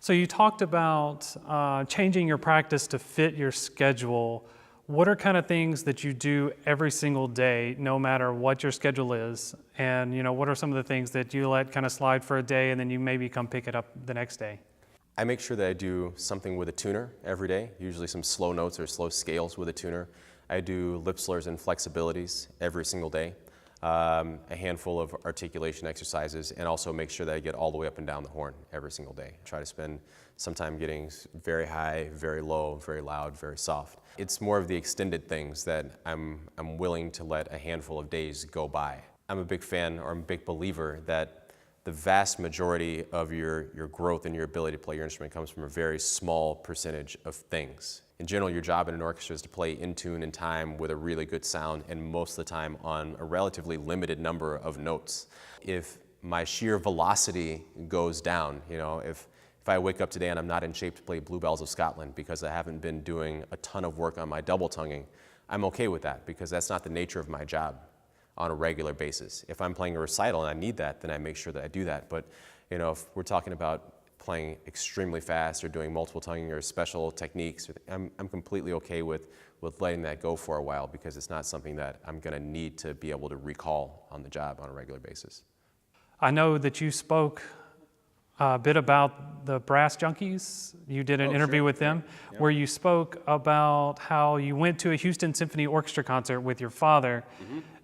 So you talked about changing your practice to fit your schedule. What are kind of things that you do every single day, no matter what your schedule is? And what are some of the things that you let kind of slide for a day and then you maybe come pick it up the next day? I make sure that I do something with a tuner every day, usually some slow notes or slow scales with a tuner. I do lip slurs and flexibilities every single day, a handful of articulation exercises, and also make sure that I get all the way up and down the horn every single day. Try to spend some time getting very high, very low, very loud, very soft. It's more of the extended things that I'm willing to let a handful of days go by. I'm a big fan, or I'm a big believer, that the vast majority of your growth and your ability to play your instrument comes from a very small percentage of things. In general, your job in an orchestra is to play in tune in time with a really good sound, and most of the time on a relatively limited number of notes. If my sheer velocity goes down, if I wake up today and I'm not in shape to play Bluebells of Scotland because I haven't been doing a ton of work on my double tonguing, I'm okay with that because that's not the nature of my job on a regular basis. If I'm playing a recital and I need that, then I make sure that I do that. But if we're talking about playing extremely fast or doing multiple tonguing or special techniques, I'm completely okay with letting that go for a while because it's not something that I'm going to need to be able to recall on the job on a regular basis. I know that you spoke a bit about the Brass Junkies. You did an interview with them where you spoke about how you went to a Houston Symphony Orchestra concert with your father,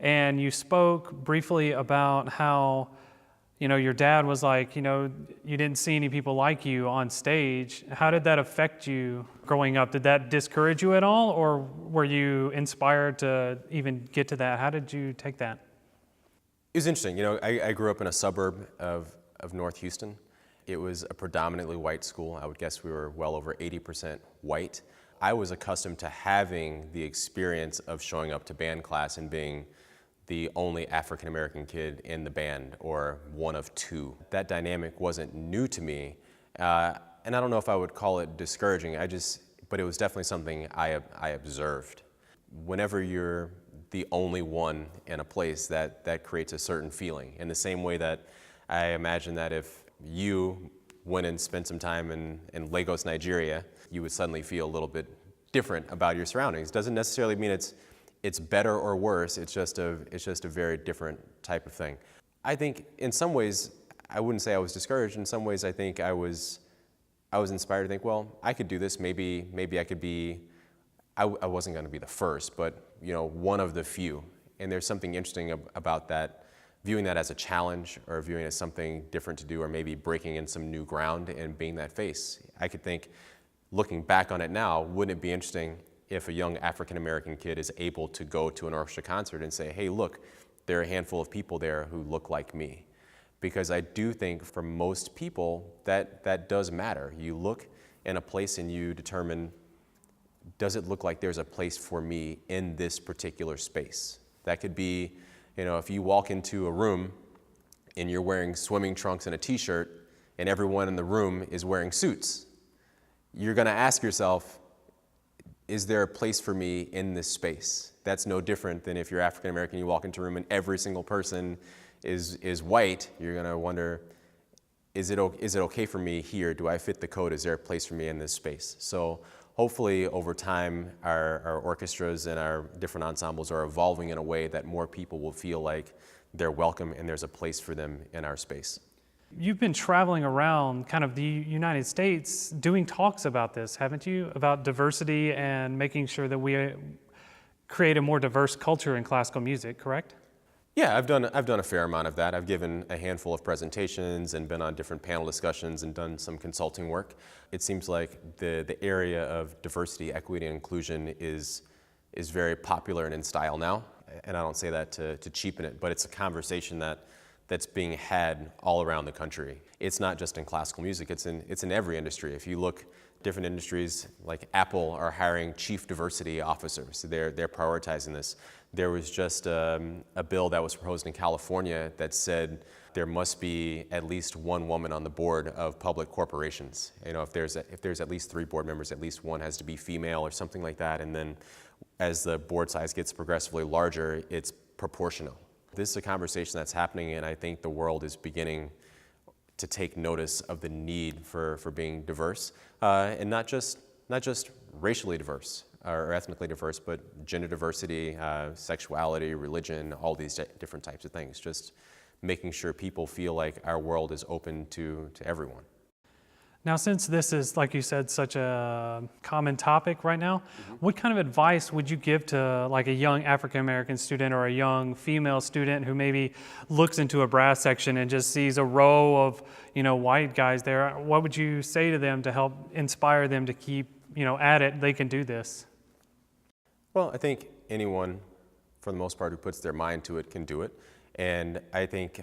and you spoke briefly about how your dad was like, you didn't see any people like you on stage. How did that affect you growing up? Did that discourage you at all, or were you inspired to even get to that? How did you take that? It was interesting. I grew up in a suburb of North Houston. It was a predominantly white school. I would guess we were well over 80% white. I was accustomed to having the experience of showing up to band class and being the only African-American kid in the band, or one of two. That dynamic wasn't new to me, and I don't know if I would call it discouraging, but it was definitely something I observed. Whenever you're the only one in a place, that creates a certain feeling. In the same way that I imagine that if you went and spent some time in Lagos, Nigeria, you would suddenly feel a little bit different about your surroundings. Doesn't necessarily mean it's better or worse, it's just a very different type of thing. I think in some ways, I wouldn't say I was discouraged. In some ways, I think I was inspired to think, well, I could do this. Maybe I could be, I wasn't going to be the first, but one of the few. And there's something interesting about that, viewing that as a challenge or viewing it as something different to do, or maybe breaking in some new ground and being that face. I could think, looking back on it now, wouldn't it be interesting if a young African-American kid is able to go to an orchestra concert and say, hey, look, there are a handful of people there who look like me. Because I do think for most people that does matter. You look in a place and you determine, does it look like there's a place for me in this particular space? That could be, if you walk into a room and you're wearing swimming trunks and a t-shirt and everyone in the room is wearing suits, you're going to ask yourself, is there a place for me in this space? That's no different than if you're African American, you walk into a room and every single person is white. You're going to wonder, is it okay for me here? Do I fit the code? Is there a place for me in this space? So hopefully over time, our orchestras and our different ensembles are evolving in a way that more people will feel like they're welcome and there's a place for them in our space. You've been traveling around kind of the United States doing talks about this, haven't you? About diversity and making sure that we create a more diverse culture in classical music, correct? Yeah, I've done a fair amount of that. I've given a handful of presentations and been on different panel discussions and done some consulting work. It seems like the area of diversity, equity, and inclusion is very popular and in style now. And I don't say that to cheapen it, but it's a conversation that's being had all around the country. It's not just in classical music, it's in every industry. If you look, different industries like Apple are hiring chief diversity officers. They're prioritizing this. There was just a bill that was proposed in California that said there must be at least one woman on the board of public corporations. If there's at least 3 board members, at least one has to be female or something like that. And then as the board size gets progressively larger, it's proportional. This is a conversation that's happening, and I think the world is beginning to take notice of the need for being diverse, and not just racially diverse or ethnically diverse, but gender diversity, sexuality, religion, all these different types of things. Just making sure people feel like our world is open to everyone. Now, since this is, like you said, such a common topic right now, what kind of advice would you give to like a young African-American student or a young female student who maybe looks into a brass section and just sees a row of, white guys there? What would you say to them to help inspire them to keep, at it? They can do this. Well, I think anyone, for the most part, who puts their mind to it can do it. And I think,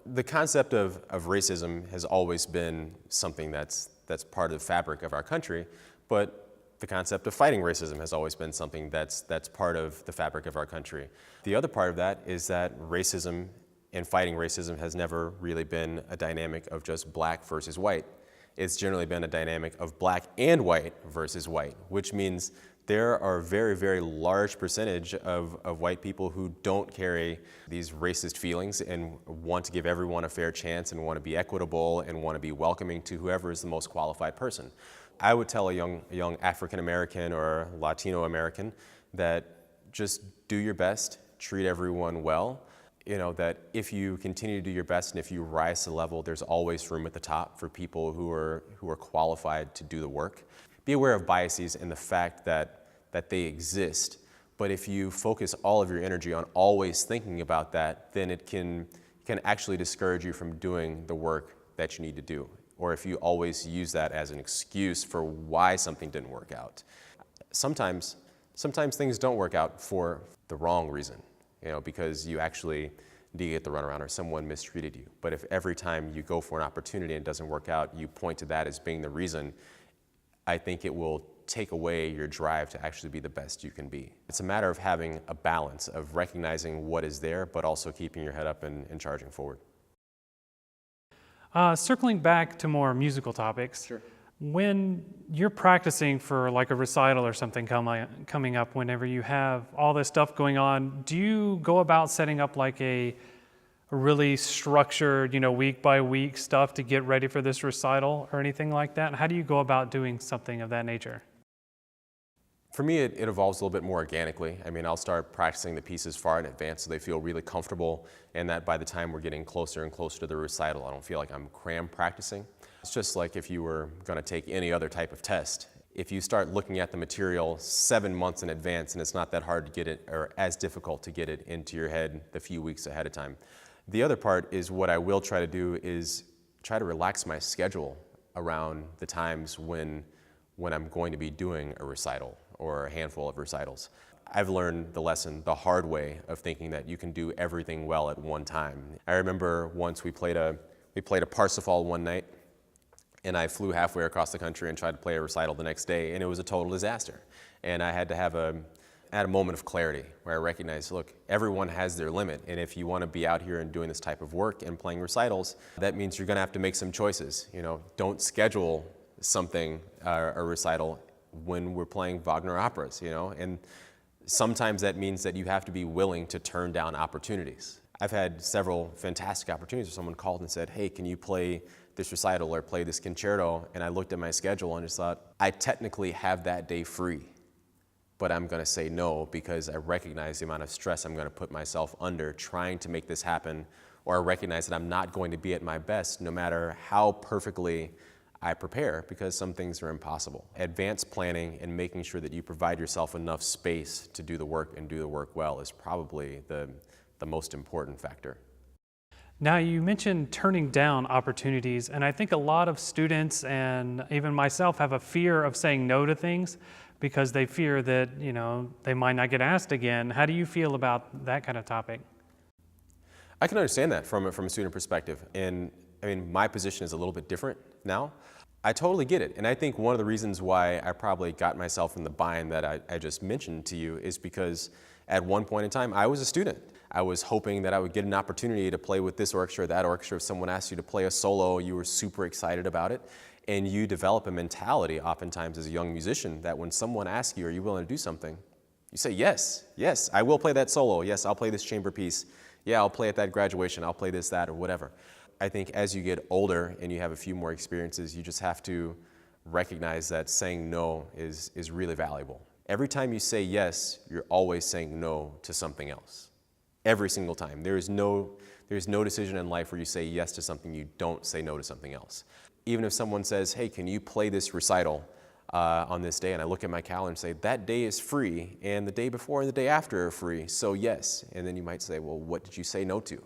the concept of racism has always been something that's part of the fabric of our country, but the concept of fighting racism has always been something that's part of the fabric of our country. The other part of that is that racism and fighting racism has never really been a dynamic of just black versus white. It's generally been a dynamic of black and white versus white, which means there are a very, very large percentage of white people who don't carry these racist feelings and want to give everyone a fair chance and want to be equitable and want to be welcoming to whoever is the most qualified person. I would tell a young African American or Latino American that just do your best, treat everyone well. That if you continue to do your best and if you rise to the level, there's always room at the top for people who are qualified to do the work. Be aware of biases and the fact that they exist, but if you focus all of your energy on always thinking about that, then it can actually discourage you from doing the work that you need to do. Or if you always use that as an excuse for why something didn't work out. Sometimes things don't work out for the wrong reason, because you actually did get the runaround or someone mistreated you. But if every time you go for an opportunity and it doesn't work out, you point to that as being the reason, I think it will take away your drive to actually be the best you can be. It's a matter of having a balance of recognizing what is there, but also keeping your head up and charging forward. Circling back to more musical topics, Sure. When you're practicing for like a recital or something coming up, whenever you have all this stuff going on, do you go about setting up like a really structured, week by week stuff to get ready for this recital or anything like that? How do you go about doing something of that nature? For me, it evolves a little bit more organically. I'll start practicing the pieces far in advance so they feel really comfortable, and that by the time we're getting closer and closer to the recital, I don't feel like I'm cram practicing. It's just like if you were going to take any other type of test. If you start looking at the material 7 months in advance, and it's not that hard to get it, or as difficult to get it into your head the few weeks ahead of time. The other part is what I will try to do is try to relax my schedule around the times when I'm going to be doing a recital or a handful of recitals. I've learned the lesson the hard way of thinking that you can do everything well at one time. I remember once we played a Parsifal one night, and I flew halfway across the country and tried to play a recital the next day, and it was a total disaster. And I had to have a moment of clarity where I recognized, look, everyone has their limit, and if you want to be out here and doing this type of work and playing recitals, that means you're going to have to make some choices. Don't schedule something, a recital, when we're playing Wagner operas, and sometimes that means that you have to be willing to turn down opportunities. I've had several fantastic opportunities where someone called and said, hey, can you play this recital or play this concerto? And I looked at my schedule and just thought, I technically have that day free, but I'm going to say no because I recognize the amount of stress I'm going to put myself under trying to make this happen, or I recognize that I'm not going to be at my best no matter how perfectly I prepare, because some things are impossible. Advanced planning and making sure that you provide yourself enough space to do the work and do the work well is probably the most important factor. Now, you mentioned turning down opportunities, and I think a lot of students and even myself have a fear of saying no to things because they fear that, they might not get asked again. How do you feel about that kind of topic? I can understand that from a student perspective, and my position is a little bit different now. I totally get it, and I think one of the reasons why I probably got myself in the bind that I just mentioned to you is because at one point in time, I was a student. I was hoping that I would get an opportunity to play with this orchestra or that orchestra. If someone asked you to play a solo, you were super excited about it, and you develop a mentality oftentimes as a young musician that when someone asks you, are you willing to do something? You say, yes, I will play that solo. Yes, I'll play this chamber piece. Yeah, I'll play at that graduation. I'll play this, that, or whatever. I think as you get older and you have a few more experiences, you just have to recognize that saying no is really valuable. Every time you say yes, you're always saying no to something else. Every single time. There's no decision in life where you say yes to something, you don't say no to something else. Even if someone says, hey, can you play this recital on this day? And I look at my calendar and say, that day is free, and the day before and the day after are free, so yes. And then you might say, well, what did you say no to?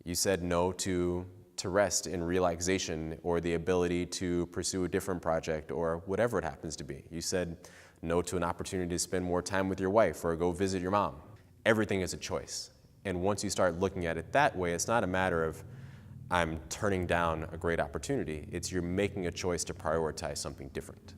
You said no to rest and relaxation, or the ability to pursue a different project, or whatever it happens to be. You said no to an opportunity to spend more time with your wife or go visit your mom. Everything is a choice. And once you start looking at it that way, it's not a matter of I'm turning down a great opportunity. It's you're making a choice to prioritize something different.